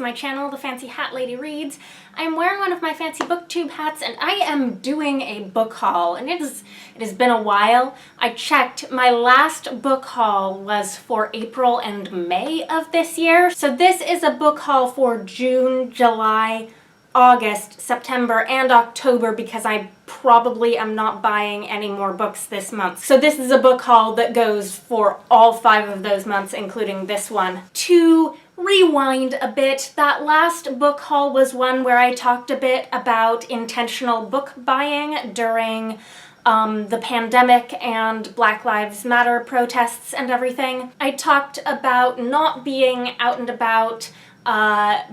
my channel, The Fancy Hat Lady Reads. I'm wearing one of my fancy booktube hats and I am doing a book haul, and it has been a while. I checked, my last book haul was for April and May of this year. So this is a book haul for June, July, August, September, and October because I probably am not buying any more books this month. So this is a book haul that goes for all 5 of those months, including this one. To rewind a bit, that last book haul was one where I talked a bit about intentional book buying during the pandemic and Black Lives Matter protests and everything. I talked about not being out and about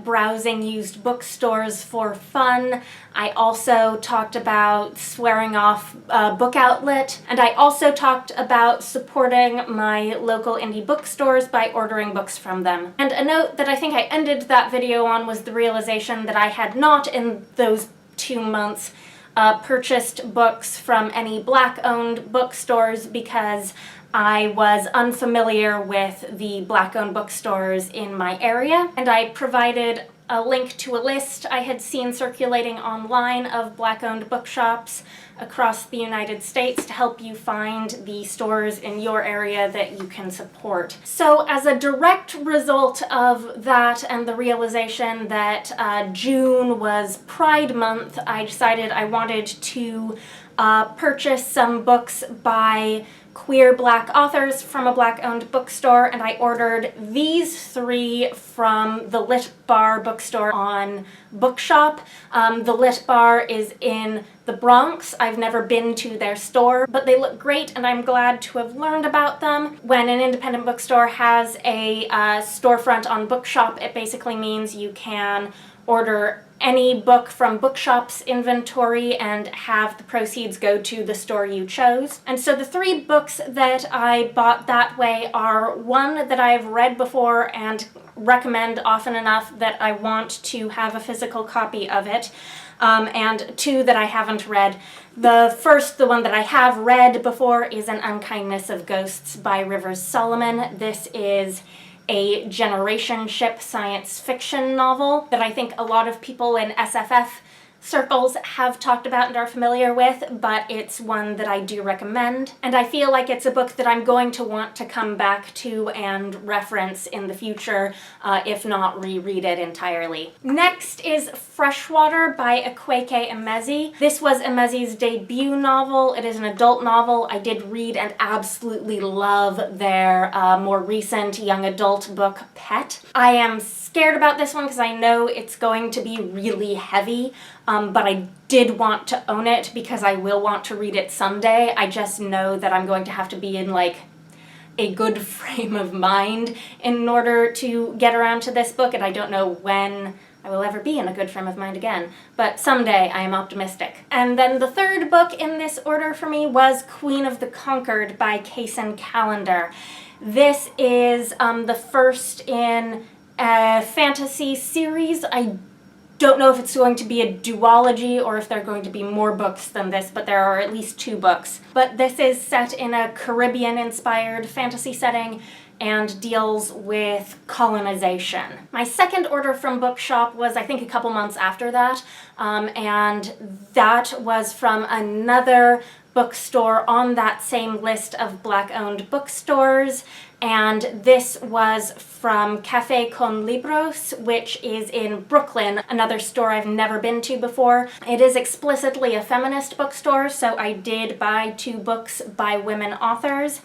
browsing used bookstores for fun. I also talked about swearing off a book outlet, and I also talked about supporting my local indie bookstores by ordering books from them. And a note that I think I ended that video on was the realization that I had not, in those 2 months, purchased books from any Black-owned bookstores because I was unfamiliar with the Black-owned bookstores in my area, and I provided a link to a list I had seen circulating online of Black-owned bookshops across the United States to help you find the stores in your area that you can support. So as a direct result of that and the realization that June was Pride Month, I decided I wanted to purchase some books by queer Black authors from a Black-owned bookstore, and I ordered these 3 from the Lit Bar bookstore on Bookshop. The Lit Bar is in the Bronx. I've never been to their store, but they look great and I'm glad to have learned about them. When an independent bookstore has a storefront on Bookshop, it basically means you can order any book from Bookshop's inventory and have the proceeds go to the store you chose. And so the 3 books that I bought that way are one that I've read before and recommend often enough that I want to have a physical copy of it, and 2 that I haven't read. The first, the one that I have read before, is An Unkindness of Ghosts by Rivers Solomon. This is a generation ship science fiction novel that I think a lot of people in SFF circles have talked about and are familiar with, but it's one that I do recommend. And I feel like it's a book that I'm going to want to come back to and reference in the future, if not reread it entirely. Next is Freshwater by Akwaeke Emezi. This was Emezi's debut novel. It is an adult novel. I did read and absolutely love their more recent young adult book, Pet. I am scared about this one because I know it's going to be really heavy, but I did want to own it because I will want to read it someday. I just know that I'm going to have to be in like a good frame of mind in order to get around to this book, and I don't know when I will ever be in a good frame of mind again, but someday I am optimistic. And then the 3rd book in this order for me was Queen of the Conquered by Kacen Callender. This is the first in a fantasy series. I don't know if it's going to be a duology or if there are going to be more books than this, but there are at least 2 books. But this is set in a Caribbean-inspired fantasy setting and deals with colonization. My 2nd order from Bookshop was, I think, a couple months after that, and that was from another bookstore on that same list of Black-owned bookstores, and this was from Café con Libros, which is in Brooklyn, another store I've never been to before. It is explicitly a feminist bookstore, so I did buy 2 books by women authors.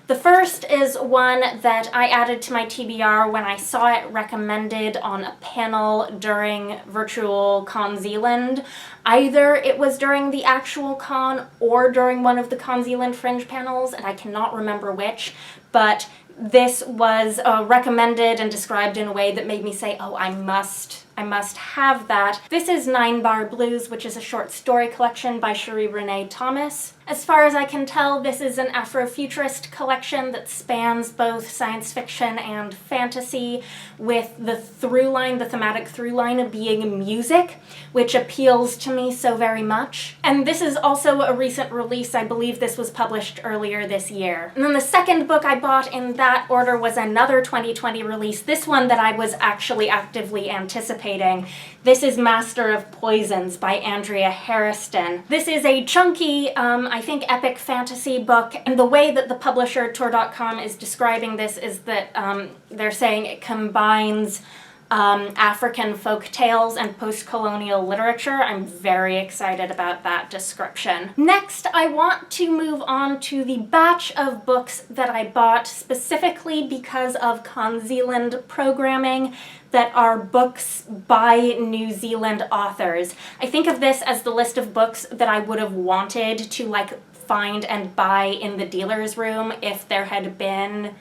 The first is one that I added to my TBR when I saw it recommended on a panel during virtual ConZealand. Either it was during the actual con or during one of the ConZealand fringe panels, and I cannot remember which, but this was recommended and described in a way that made me say, oh, I must I must have that. This is 9 Bar Blues, which is a short story collection by Sheree Renée Thomas. As far as I can tell, this is an Afrofuturist collection that spans both science fiction and fantasy, with the thematic through line being music, which appeals to me so very much. And this is also a recent release. I believe this was published earlier this year. And then the second book I bought in that order was another 2020 release, this one that I was actually actively anticipating. This is Master of Poisons by Andrea Hairston. This is a chunky, I think epic fantasy book, and the way that the publisher Tor.com is describing this is that they're saying it combines African folk tales and post-colonial literature. I'm very excited about that description. Next, I want to move on to the batch of books that I bought specifically because of ConZealand programming that are books by New Zealand authors. I think of this as the list of books that I would have wanted to like find and buy in the dealer's room if there had been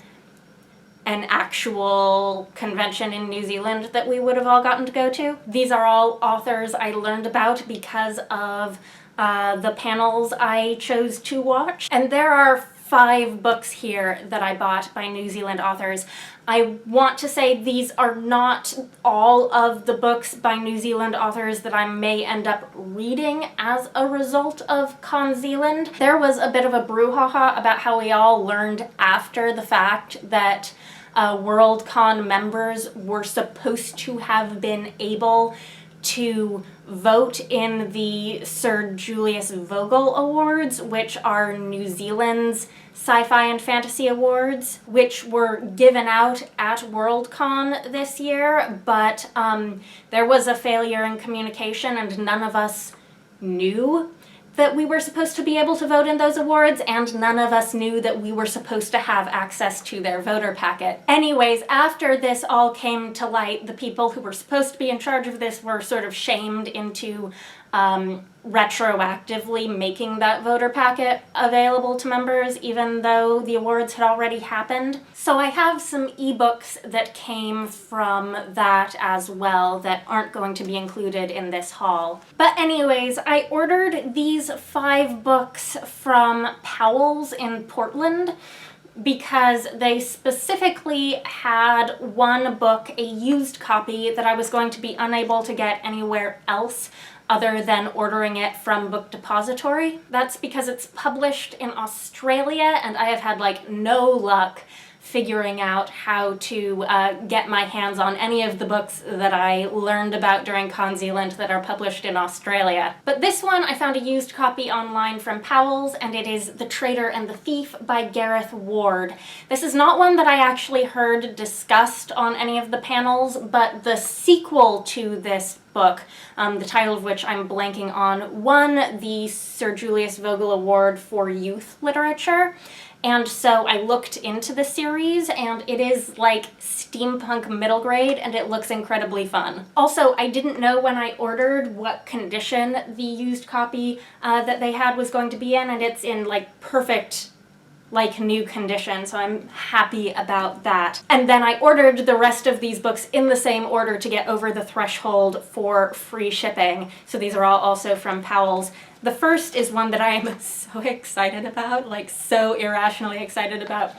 an actual convention in New Zealand that we would have all gotten to go to. These are all authors I learned about because of the panels I chose to watch. And there are 5 books here that I bought by New Zealand authors. I want to say these are not all of the books by New Zealand authors that I may end up reading as a result of ConZealand. There was a bit of a brouhaha about how we all learned after the fact that Worldcon members were supposed to have been able to vote in the Sir Julius Vogel Awards, which are New Zealand's sci-fi and fantasy awards, which were given out at Worldcon this year, but there was a failure in communication and none of us knew that we were supposed to be able to vote in those awards, and none of us knew that we were supposed to have access to their voter packet. Anyways, after this all came to light, the people who were supposed to be in charge of this were sort of shamed into retroactively making that voter packet available to members, even though the awards had already happened. So I have some ebooks that came from that as well that aren't going to be included in this haul. But anyways, I ordered these 5 books from Powells in Portland because they specifically had one book, a used copy, that I was going to be unable to get anywhere else other than ordering it from Book Depository. That's because it's published in Australia and I have had like no luck figuring out how to get my hands on any of the books that I learned about during ConZealand that are published in Australia. But this one I found a used copy online from Powells, and it is The Traitor and the Thief by Gareth Ward. This is not one that I actually heard discussed on any of the panels, but the sequel to this book, the title of which I'm blanking on, won the Sir Julius Vogel Award for Youth Literature. And so I looked into the series, and it is like steampunk middle grade, and it looks incredibly fun. Also, I didn't know when I ordered what condition the used copy that they had was going to be in, and it's in like perfect, like new condition, so I'm happy about that. And then I ordered the rest of these books in the same order to get over the threshold for free shipping. So these are all also from Powells. The first is one that I am so excited about, like so irrationally excited about.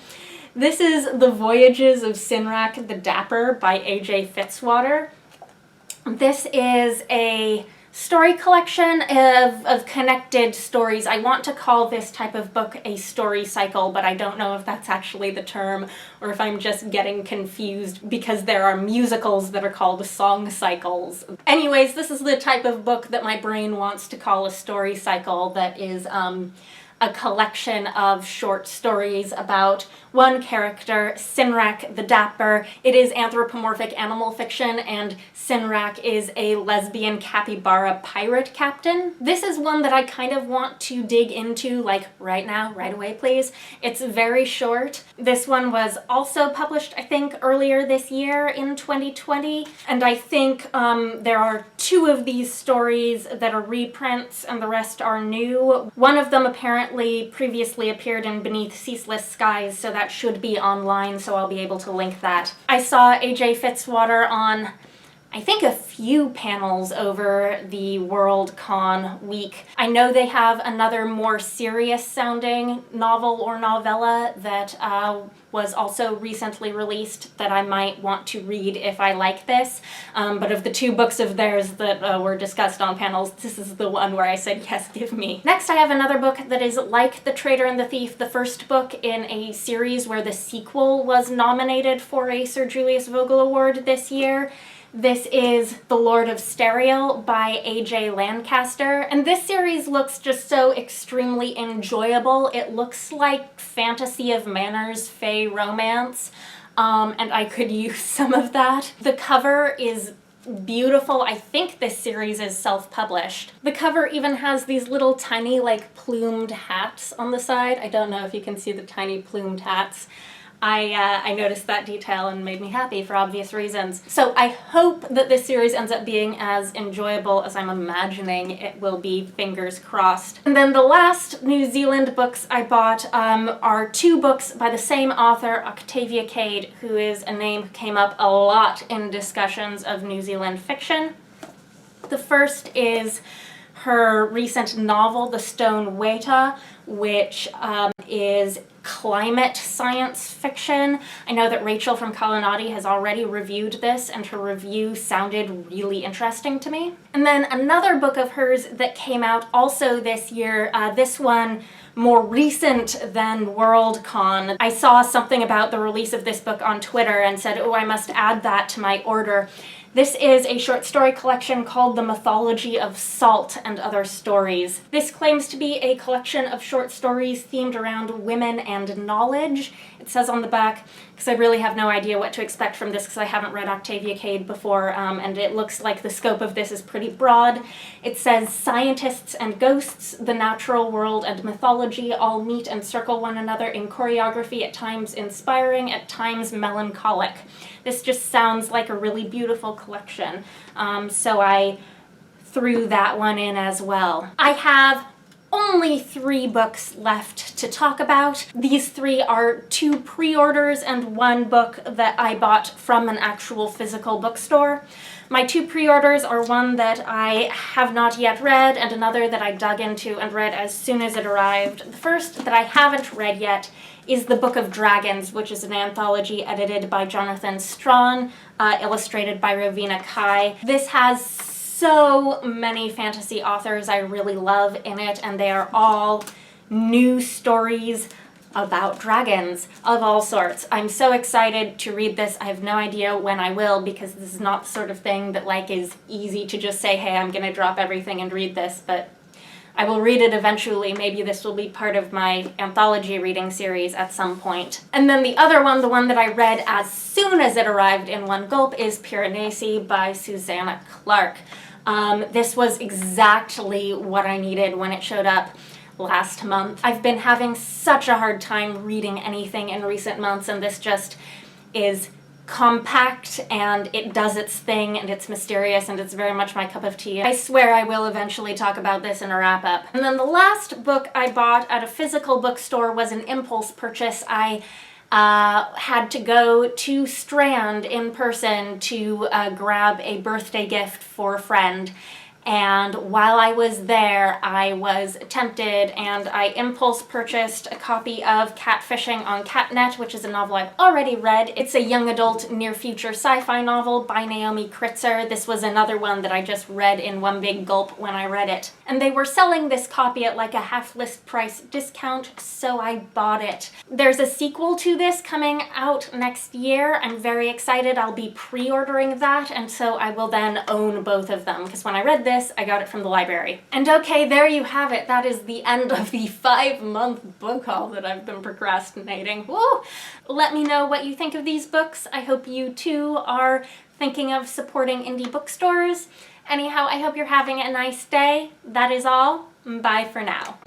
This is The Voyages of Cinrak the Dapper by A.J. Fitzwater. This is a story collection of connected stories. I want to call this type of book a story cycle, but I don't know if that's actually the term or if I'm just getting confused because there are musicals that are called song cycles. Anyways, this is the type of book that my brain wants to call a story cycle, that is a collection of short stories about one character, Cinrak the Dapper. It is anthropomorphic animal fiction, and Cinrak is a lesbian capybara pirate captain. This is one that I kind of want to dig into, like right now, right away please. It's very short. This one was also published, I think, earlier this year in 2020, and I think there are 2 of these stories that are reprints and the rest are new. One of them apparently previously appeared in Beneath Ceaseless Skies, so that should be online, so I'll be able to link that. I saw A.J. Fitzwater on I think, a few panels over the Worldcon week. I know they have another more serious sounding novel or novella that was also recently released that I might want to read if I like this. But of the two books of theirs that were discussed on panels, this is the one where I said, yes, give me. Next, I have another book that is like The Traitor and the Thief, the first book in a series where the sequel was nominated for a Sir Julius Vogel Award this year. This is The Lord of Stariel by A.J. Lancaster, and this series looks just so extremely enjoyable. It looks like fantasy of manners, fae romance, and I could use some of that. The cover is beautiful. I think this series is self-published. The cover even has these little tiny, like, plumed hats on the side. I don't know if you can see the tiny plumed hats. I noticed that detail and made me happy for obvious reasons. So I hope that this series ends up being as enjoyable as I'm imagining it will be, fingers crossed. And then the last New Zealand books I bought are two books by the same author, Octavia Cade, who is a name who came up a lot in discussions of New Zealand fiction. The first is her recent novel, The Stonewaita, which is climate science fiction. I know that Rachel from Kalanati has already reviewed this, and her review sounded really interesting to me. And then another book of hers that came out also this year, this one more recent than Worldcon. I saw something about the release of this book on Twitter and said, oh, I must add that to my order. This is a short story collection called The Mythology of Salt and Other Stories. This claims to be a collection of short stories themed around women and knowledge. It says on the back, because I really have no idea what to expect from this because I haven't read Octavia Cade before, and it looks like the scope of this is pretty broad. It says, scientists and ghosts, the natural world and mythology all meet and circle one another in choreography, at times inspiring, at times melancholic. This just sounds like a really beautiful collection, so I threw that one in as well. I have only 3 books left to talk about. These 3 are 2 pre-orders and 1 book that I bought from an actual physical bookstore. My 2 pre-orders are one that I have not yet read and another that I dug into and read as soon as it arrived. The first that I haven't read yet is The Book of Dragons, which is an anthology edited by Jonathan Strawn, illustrated by Rovina Kai. This has so many fantasy authors I really love in it, and they are all new stories about dragons of all sorts. I'm so excited to read this. I have no idea when I will, because this is not the sort of thing that like is easy to just say, hey, I'm gonna drop everything and read this, but I will read it eventually. Maybe this will be part of my anthology reading series at some point. And then the other one, the one that I read as soon as it arrived in one gulp, is Piranesi by Susanna Clarke. This was exactly what I needed when it showed up last month. I've been having such a hard time reading anything in recent months, and this just is compact, and it does its thing, and it's mysterious, and it's very much my cup of tea. I swear I will eventually talk about this in a wrap-up. And then the last book I bought at a physical bookstore was an impulse purchase. I had to go to Strand in person to grab a birthday gift for a friend. And while I was there, I was tempted, and I impulse purchased a copy of Catfishing on Catnet, which is a novel I've already read. It's a young adult near-future sci-fi novel by Naomi Kritzer. This was another one that I just read in one big gulp when I read it. And they were selling this copy at like a half-list price discount, so I bought it. There's a sequel to this coming out next year. I'm very excited. I'll be pre-ordering that, and so I will then own both of them, because when I read this, I got it from the library. And okay, there you have it. That is the end of the 5-month book haul that I've been procrastinating. Woo! Let me know what you think of these books. I hope you too are thinking of supporting indie bookstores. Anyhow, I hope you're having a nice day. That is all. Bye for now.